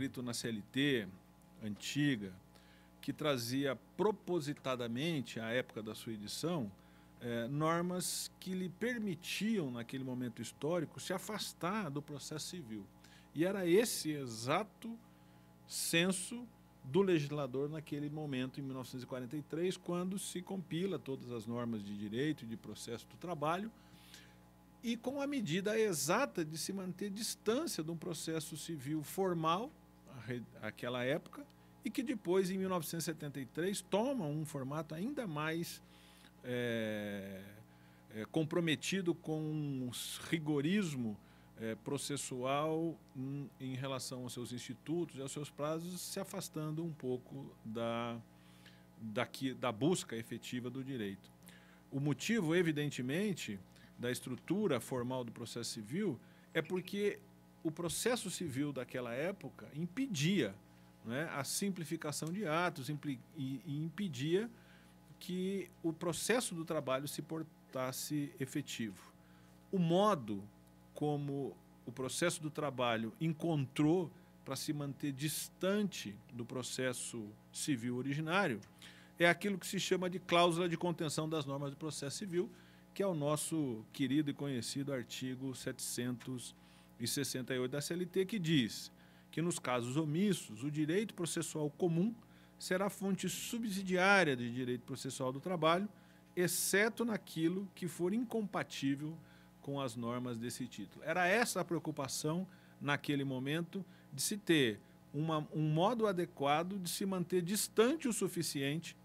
escrito na CLT antiga, que trazia propositadamente, à época da sua edição, normas que lhe permitiam, naquele momento histórico, se afastar do processo civil. E era esse exato senso do legislador naquele momento, em 1943, quando se compila todas as normas de direito e de processo do trabalho, e com a medida exata de se manter distância de um processo civil formal, àquela época, e que depois, em 1973, toma um formato ainda mais comprometido com um rigorismo processual em relação aos seus institutos e aos seus prazos, se afastando um pouco da busca efetiva do direito. O motivo, evidentemente, da estrutura formal do processo civil é porque o processo civil daquela época impedia, né, a simplificação de atos e impedia que o processo do trabalho se portasse efetivo. O modo como o processo do trabalho encontrou para se manter distante do processo civil originário é aquilo que se chama de cláusula de contenção das normas do processo civil, que é o nosso querido e conhecido artigo 768 da CLT, que diz que, nos casos omissos, o direito processual comum será fonte subsidiária do direito processual do trabalho, exceto naquilo que for incompatível com as normas desse título. Era essa a preocupação, naquele momento, de se ter um modo adequado de se manter distante o suficiente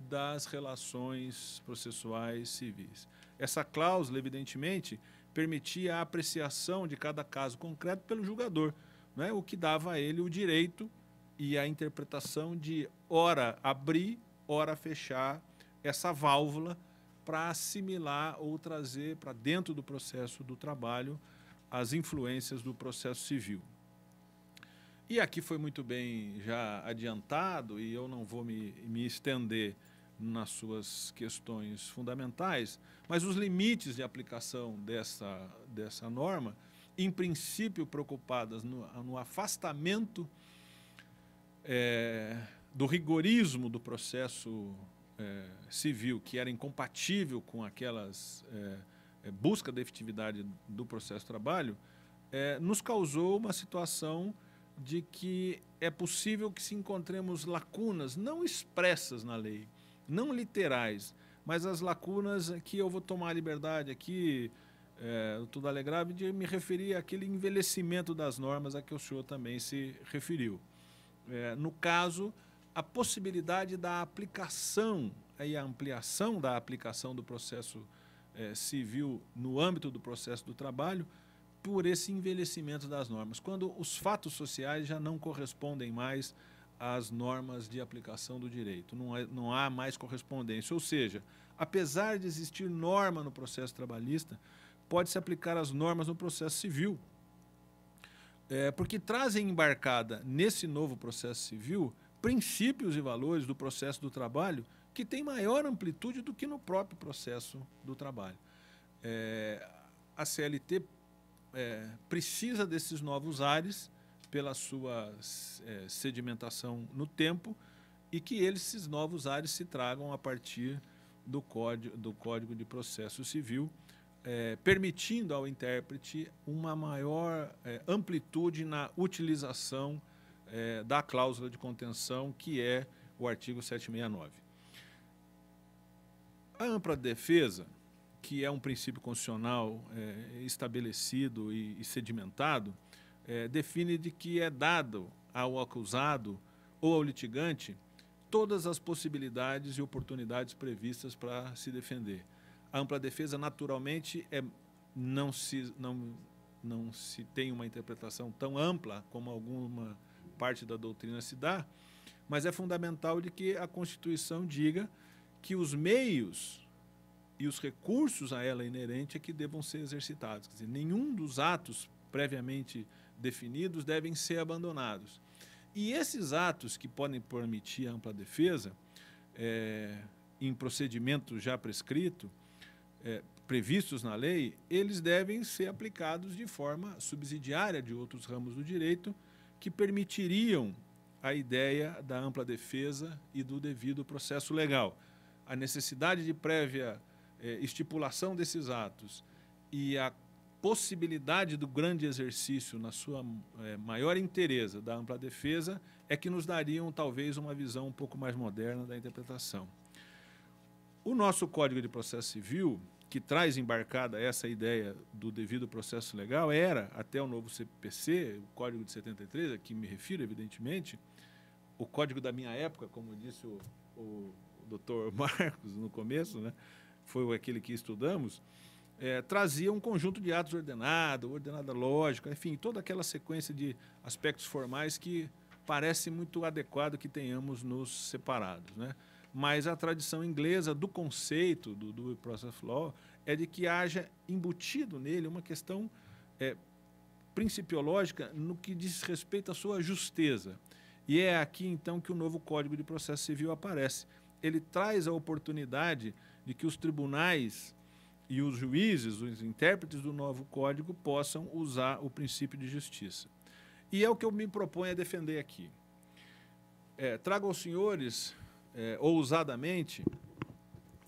das relações processuais civis. Essa cláusula, evidentemente, permitia a apreciação de cada caso concreto pelo julgador, né, o que dava a ele o direito e a interpretação de ora abrir, ora fechar essa válvula para assimilar ou trazer para dentro do processo do trabalho as influências do processo civil. E aqui foi muito bem já adiantado, e eu não vou me estender nas suas questões fundamentais, mas os limites de aplicação dessa norma, em princípio preocupadas no afastamento do rigorismo do processo civil, que era incompatível com aquelas busca da efetividade do processo de trabalho, nos causou uma situação de que é possível que se encontremos lacunas não expressas na lei, não literais, mas as lacunas que eu vou tomar a liberdade aqui, Tudo Alegrave, de me referir àquele envelhecimento das normas a que o senhor também se referiu. No caso, a possibilidade da aplicação e a ampliação da aplicação do processo civil no âmbito do processo do trabalho por esse envelhecimento das normas, quando os fatos sociais já não correspondem mais às normas de aplicação do direito, não há mais correspondência, ou seja, apesar de existir norma no processo trabalhista, pode-se aplicar as normas no processo civil, porque trazem embarcada nesse novo processo civil princípios e valores do processo do trabalho que tem maior amplitude do que no próprio processo do trabalho. A CLT precisa desses novos ares pela sua sedimentação no tempo e que esses novos ares se tragam a partir do Código de Processo Civil, permitindo ao intérprete uma maior amplitude na utilização da cláusula de contenção, que é o artigo 769. A ampla defesa, que é um princípio constitucional estabelecido e sedimentado, define de que é dado ao acusado ou ao litigante todas as possibilidades e oportunidades previstas para se defender. A ampla defesa, naturalmente, não se tem uma interpretação tão ampla como alguma parte da doutrina se dá, mas é fundamental de que a Constituição diga que os meios e os recursos a ela inerente é que devam ser exercitados. Quer dizer, nenhum dos atos previamente definidos devem ser abandonados. E esses atos que podem permitir a ampla defesa, em procedimento já prescrito, previstos na lei, eles devem ser aplicados de forma subsidiária de outros ramos do direito, que permitiriam a ideia da ampla defesa e do devido processo legal. A necessidade de prévia estipulação desses atos e a possibilidade do grande exercício na sua maior inteireza da ampla defesa é que nos dariam talvez uma visão um pouco mais moderna da interpretação. O nosso Código de Processo Civil, que traz embarcada essa ideia do devido processo legal, era, até o novo CPC, o Código de 73, a que me refiro, evidentemente, o código da minha época, como disse o doutor Marcos no começo, né, foi aquele que estudamos, trazia um conjunto de atos ordenados, ordenada lógica, enfim, toda aquela sequência de aspectos formais que parece muito adequado que tenhamos nos separados, né? Mas a tradição inglesa do conceito do due process law é de que haja embutido nele uma questão principiológica no que diz respeito à sua justeza. E é aqui, então, que o novo Código de Processo Civil aparece. Ele traz a oportunidade de que os tribunais e os juízes, os intérpretes do novo Código, possam usar o princípio de justiça. E é o que eu me proponho a defender aqui. Trago aos senhores, ousadamente,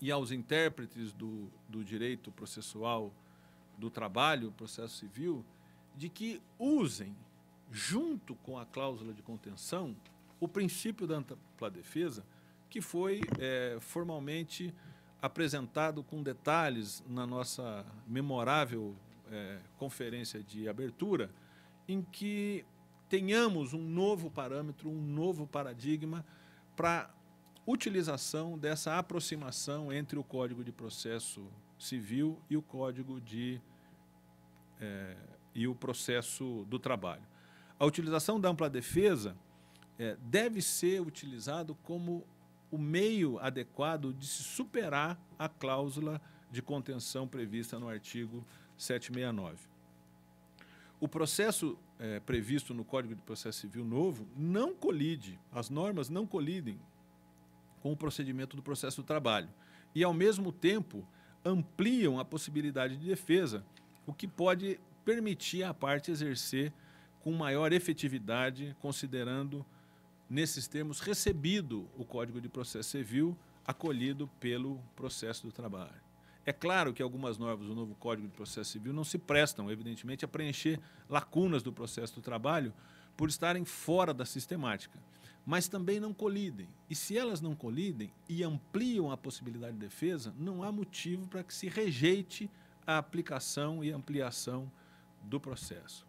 e aos intérpretes do direito processual do trabalho, processo civil, de que usem, junto com a cláusula de contenção, o princípio da ampla defesa, que foi formalmente apresentado com detalhes na nossa memorável conferência de abertura, em que tenhamos um novo parâmetro, um novo paradigma para utilização dessa aproximação entre o Código de Processo Civil e o Código e o processo do trabalho. A utilização da ampla defesa deve ser utilizado como o meio adequado de se superar a cláusula de contenção prevista no artigo 769. O processo previsto no Código de Processo Civil novo não colide, as normas não colidem com o procedimento do processo do trabalho e, ao mesmo tempo, ampliam a possibilidade de defesa, o que pode permitir à parte exercer com maior efetividade, considerando, nesses termos, recebido o Código de Processo Civil, acolhido pelo processo do trabalho. É claro que algumas normas do novo Código de Processo Civil não se prestam, evidentemente, a preencher lacunas do processo do trabalho por estarem fora da sistemática, mas também não colidem. E se elas não colidem e ampliam a possibilidade de defesa, não há motivo para que se rejeite a aplicação e ampliação do processo.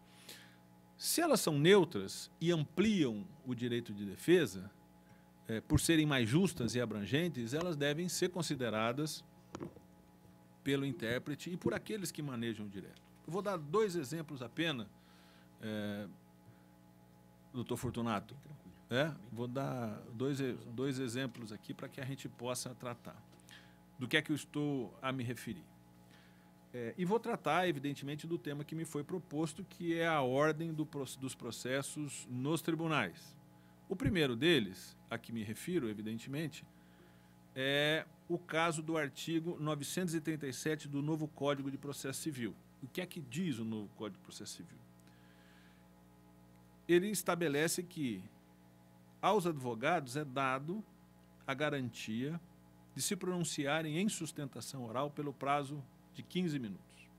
Se elas são neutras e ampliam o direito de defesa, por serem mais justas e abrangentes, elas devem ser consideradas pelo intérprete e por aqueles que manejam o direito. Eu vou dar dois exemplos apenas, doutor Fortunato. Vou dar dois exemplos aqui para que a gente possa tratar do que é que eu estou a me referir. E vou tratar, evidentemente, do tema que me foi proposto, que é a ordem dos processos nos tribunais. O primeiro deles, a que me refiro, evidentemente, é o caso do artigo 937 do novo Código de Processo Civil. O que é que diz o novo Código de Processo Civil? Ele estabelece que aos advogados é dado a garantia de se pronunciarem em sustentação oral pelo prazo de 15 minutos.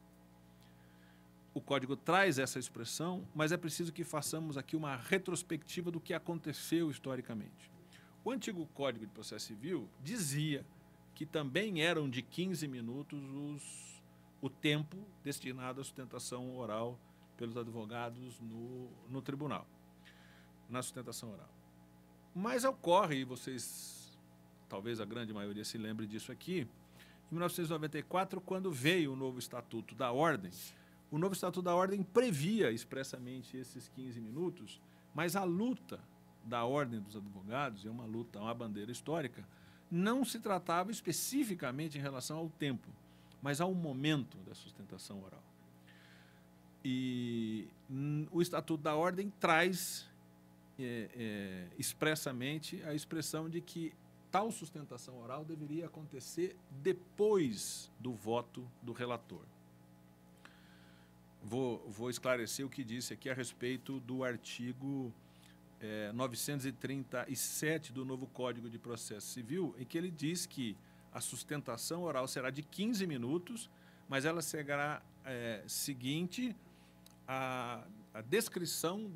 O Código traz essa expressão, mas é preciso que façamos aqui uma retrospectiva do que aconteceu historicamente. O antigo Código de Processo Civil dizia que também eram de 15 minutos o tempo destinado à sustentação oral pelos advogados no tribunal, na sustentação oral. Mas ocorre, e vocês, talvez a grande maioria se lembre disso aqui, em 1994, quando veio o novo Estatuto da Ordem, o novo Estatuto da Ordem previa expressamente esses 15 minutos, mas a luta da Ordem dos Advogados, é uma luta, uma bandeira histórica, não se tratava especificamente em relação ao tempo, mas ao momento da sustentação oral. E o Estatuto da Ordem traz expressamente a expressão de que tal sustentação oral deveria acontecer depois do voto do relator. Vou esclarecer o que disse aqui a respeito do artigo 937 do novo Código de Processo Civil, em que ele diz que a sustentação oral será de 15 minutos, mas ela será seguinte à descrição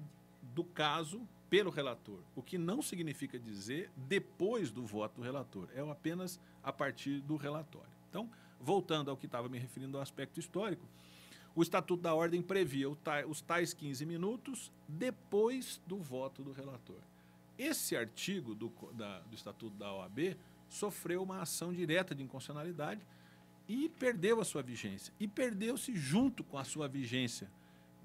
do caso pelo relator, o que não significa dizer depois do voto do relator, é apenas a partir do relatório. Então, voltando ao que estava me referindo ao aspecto histórico, o Estatuto da Ordem previa os tais 15 minutos depois do voto do relator. Esse artigo do Estatuto da OAB sofreu uma ação direta de inconstitucionalidade e perdeu a sua vigência. E perdeu-se junto com a sua vigência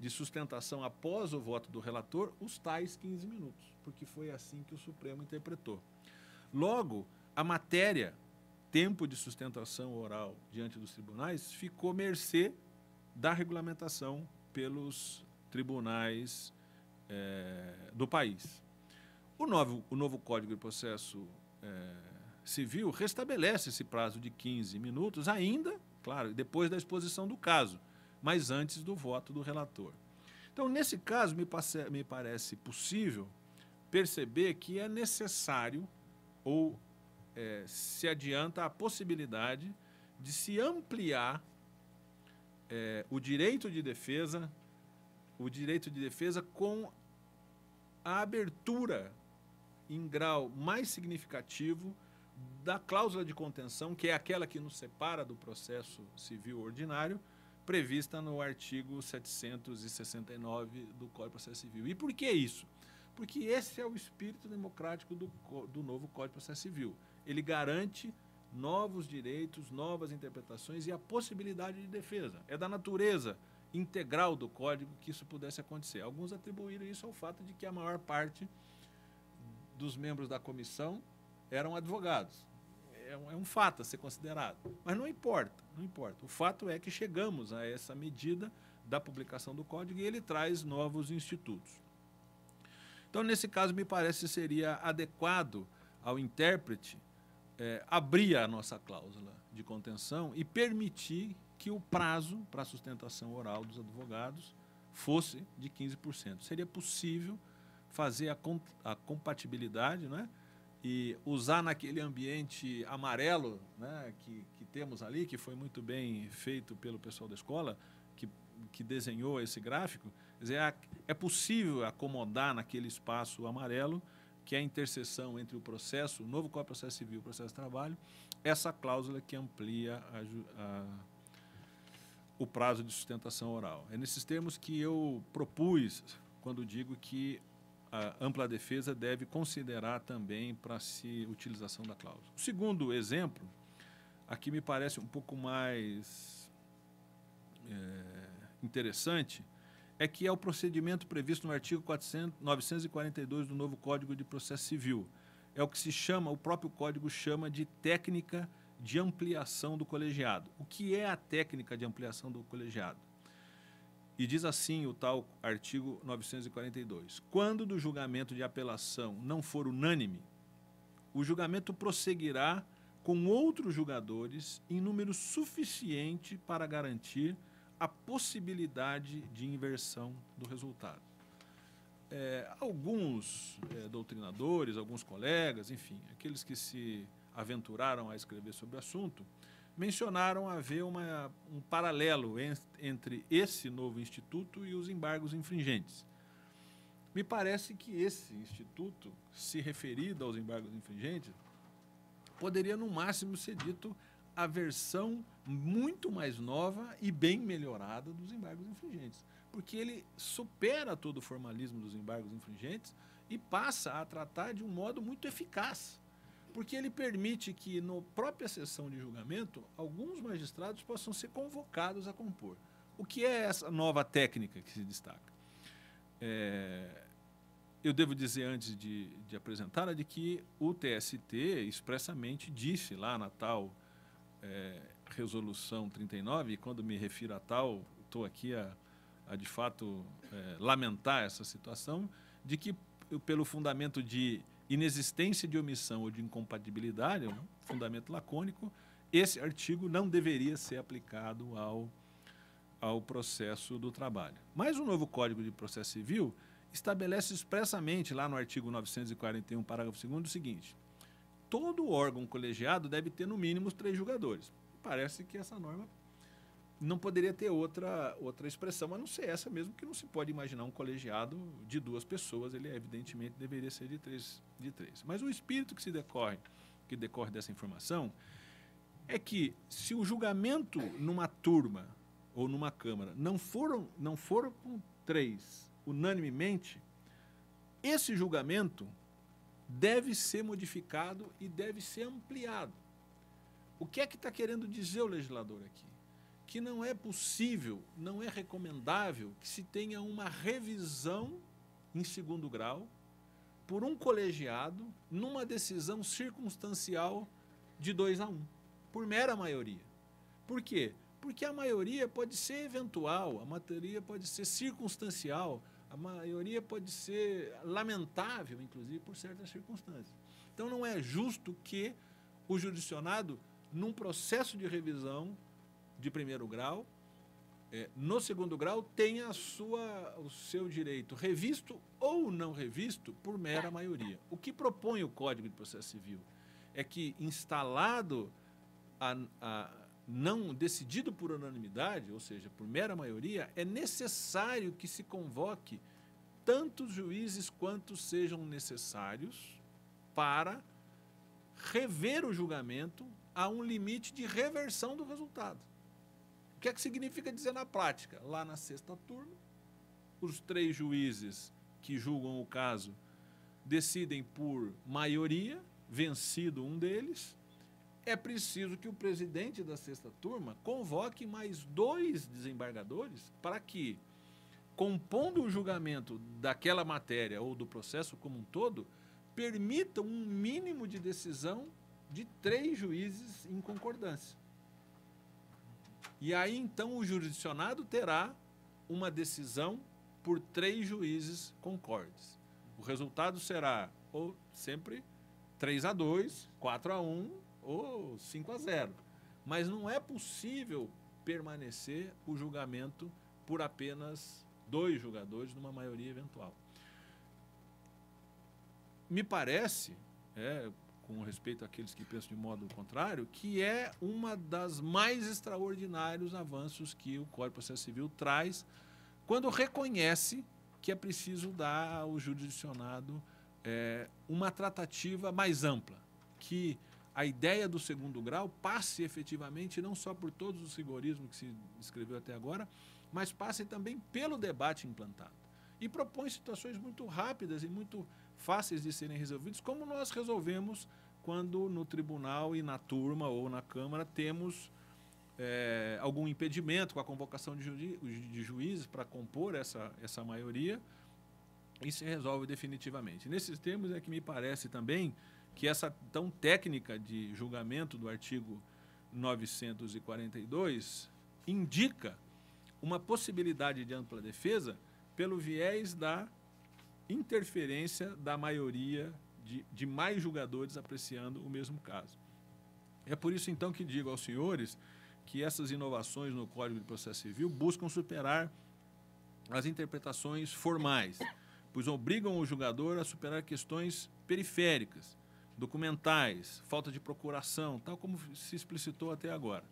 de sustentação após o voto do relator os tais 15 minutos, porque foi assim que o Supremo interpretou. Logo, a matéria, tempo de sustentação oral diante dos tribunais, ficou mercê da regulamentação pelos tribunais do país. O novo Código de Processo Civil restabelece esse prazo de 15 minutos, ainda, claro, depois da exposição do caso, mas antes do voto do relator. Então, nesse caso, me parece possível perceber que é necessário ou se adianta a possibilidade de se ampliar o direito de defesa com a abertura em grau mais significativo da cláusula de contenção, que é aquela que nos separa do processo civil ordinário, prevista no artigo 769 do Código de Processo Civil. E por que isso? Porque esse é o espírito democrático do novo Código de Processo Civil. Ele garante novos direitos, novas interpretações e a possibilidade de defesa. É da natureza integral do Código que isso pudesse acontecer. Alguns atribuíram isso ao fato de que a maior parte dos membros da comissão eram advogados. É um fato a ser considerado. Mas não importa, não importa. O fato é que chegamos a essa medida da publicação do Código e ele traz novos institutos. Então, nesse caso, me parece que seria adequado ao intérprete abrir a nossa cláusula de contenção e permitir que o prazo para a sustentação oral dos advogados fosse de 15%. Seria possível fazer a compatibilidade, né, e usar naquele ambiente amarelo, né, que temos ali, que foi muito bem feito pelo pessoal da escola, que desenhou esse gráfico. Quer dizer, é possível acomodar naquele espaço amarelo, que é a interseção entre o processo, o novo Código de Processo Civil e o processo de trabalho, essa cláusula que amplia o prazo de sustentação oral. É nesses termos que eu propus, quando digo que a ampla defesa deve considerar também para si utilização da cláusula. O segundo exemplo, aqui me parece um pouco mais interessante, é que é o procedimento previsto no artigo 942 do novo Código de Processo Civil. É o que se chama, o próprio Código chama de técnica de ampliação do colegiado. O que é a técnica de ampliação do colegiado? E diz assim o tal artigo 942. Quando do julgamento de apelação não for unânime, o julgamento prosseguirá com outros julgadores em número suficiente para garantir a possibilidade de inversão do resultado. Alguns doutrinadores, alguns colegas, enfim, aqueles que se aventuraram a escrever sobre o assunto, mencionaram haver um paralelo entre esse novo instituto e os embargos infringentes. Me parece que esse instituto, se referido aos embargos infringentes, poderia, no máximo, ser dito a versão muito mais nova e bem melhorada dos embargos infringentes, porque ele supera todo o formalismo dos embargos infringentes e passa a tratar de um modo muito eficaz, porque ele permite que, na própria sessão de julgamento, alguns magistrados possam ser convocados a compor. O que é essa nova técnica que se destaca? Eu devo dizer, antes de apresentá-la, de que o TST expressamente disse lá na tal Resolução 39, e quando me refiro a tal, estou aqui de fato, lamentar essa situação, de que, pelo fundamento de inexistência de omissão ou de incompatibilidade, um fundamento lacônico, esse artigo não deveria ser aplicado ao processo do trabalho. Mas o novo Código de Processo Civil, estabelece expressamente, lá no artigo 941, parágrafo 2º, o seguinte: todo órgão colegiado deve ter, no mínimo, 3 julgadores. Parece que essa norma não poderia ter outra expressão, a não ser essa mesmo, que não se pode imaginar um colegiado de 2 pessoas, ele evidentemente deveria ser de três. Mas o espírito que decorre dessa informação é que, se o julgamento numa turma ou numa Câmara não foram com 3 unanimemente, esse julgamento deve ser modificado e deve ser ampliado. O que é que está querendo dizer o legislador aqui? Que não é possível, não é recomendável que se tenha uma revisão em 2º grau por um colegiado numa decisão circunstancial de 2-1, por mera maioria. Por quê? Porque a maioria pode ser eventual, a maioria pode ser circunstancial, a maioria pode ser lamentável, inclusive, por certas circunstâncias. Então, não é justo que o jurisdicionado, num processo de revisão de 1º grau, no 2º grau, tenha o seu direito revisto ou não revisto por mera maioria. O que propõe o Código de Processo Civil é que, instalado não decidido por unanimidade, ou seja, por mera maioria, é necessário que se convoque tantos juízes quantos sejam necessários para rever o julgamento a um limite de reversão do resultado. O que é que significa dizer na prática? Lá na 6ª turma, os 3 juízes que julgam o caso decidem por maioria, vencido um deles. É preciso que o presidente da 6ª turma convoque mais 2 desembargadores para que, compondo o julgamento daquela matéria ou do processo como um todo, permitam um mínimo de decisão de 3 juízes em concordância. E aí, então, o jurisdicionado terá uma decisão por 3 juízes concordes. O resultado será ou sempre 3-2, 4-1 ou 5-0. Mas não é possível permanecer o julgamento por apenas 2 julgadores numa maioria eventual. Me parece, com respeito àqueles que pensam de modo contrário, que é uma das mais extraordinários avanços que o Código de Processo Civil traz quando reconhece que é preciso dar ao jurisdicionado uma tratativa mais ampla, que a ideia do 2º grau passe efetivamente não só por todos os rigorismos que se descreveu até agora, mas passe também pelo debate implantado. E propõe situações muito rápidas e muito fáceis de serem resolvidas, como nós resolvemos quando no tribunal e na turma ou na Câmara temos algum impedimento com a convocação de juízes para compor essa maioria, e se resolve definitivamente. Nesses termos é que me parece também que essa tão técnica de julgamento do artigo 942 indica uma possibilidade de ampla defesa pelo viés da interferência da maioria de mais julgadores apreciando o mesmo caso. É por isso, então, que digo aos senhores que essas inovações no Código de Processo Civil buscam superar as interpretações formais, pois obrigam o julgador a superar questões periféricas, documentais, falta de procuração, tal como se explicitou até agora,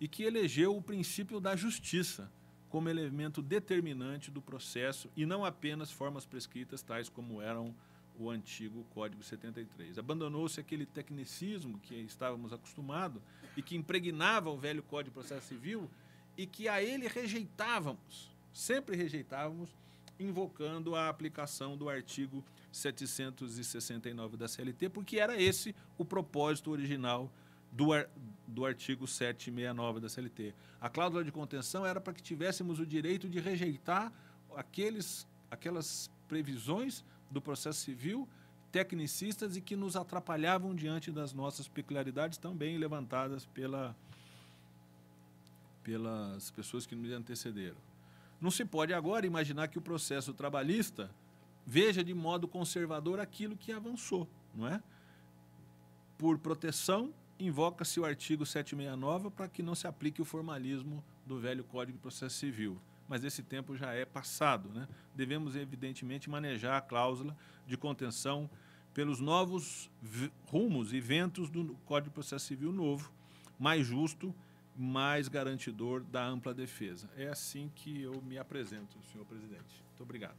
e que elegeu o princípio da justiça como elemento determinante do processo e não apenas formas prescritas, tais como eram o antigo Código 73. Abandonou-se aquele tecnicismo que estávamos acostumados e que impregnava o velho Código de Processo Civil e que a ele rejeitávamos, sempre rejeitávamos, invocando a aplicação do artigo 769 da CLT, porque era esse o propósito original do artigo 769 da CLT. A cláusula de contenção era para que tivéssemos o direito de rejeitar aquelas previsões do processo civil tecnicistas e que nos atrapalhavam diante das nossas peculiaridades, também levantadas pelas pessoas que nos antecederam. Não se pode agora imaginar que o processo trabalhista veja de modo conservador aquilo que avançou, não é? Por proteção, invoca-se o artigo 769 para que não se aplique o formalismo do velho Código de Processo Civil. mas esse tempo já é passado, né? Devemos, evidentemente, manejar a cláusula de contenção pelos novos rumos e ventos do Código de Processo Civil novo, mais justo, mais garantidor da ampla defesa. É assim que eu me apresento, senhor presidente. Muito obrigado.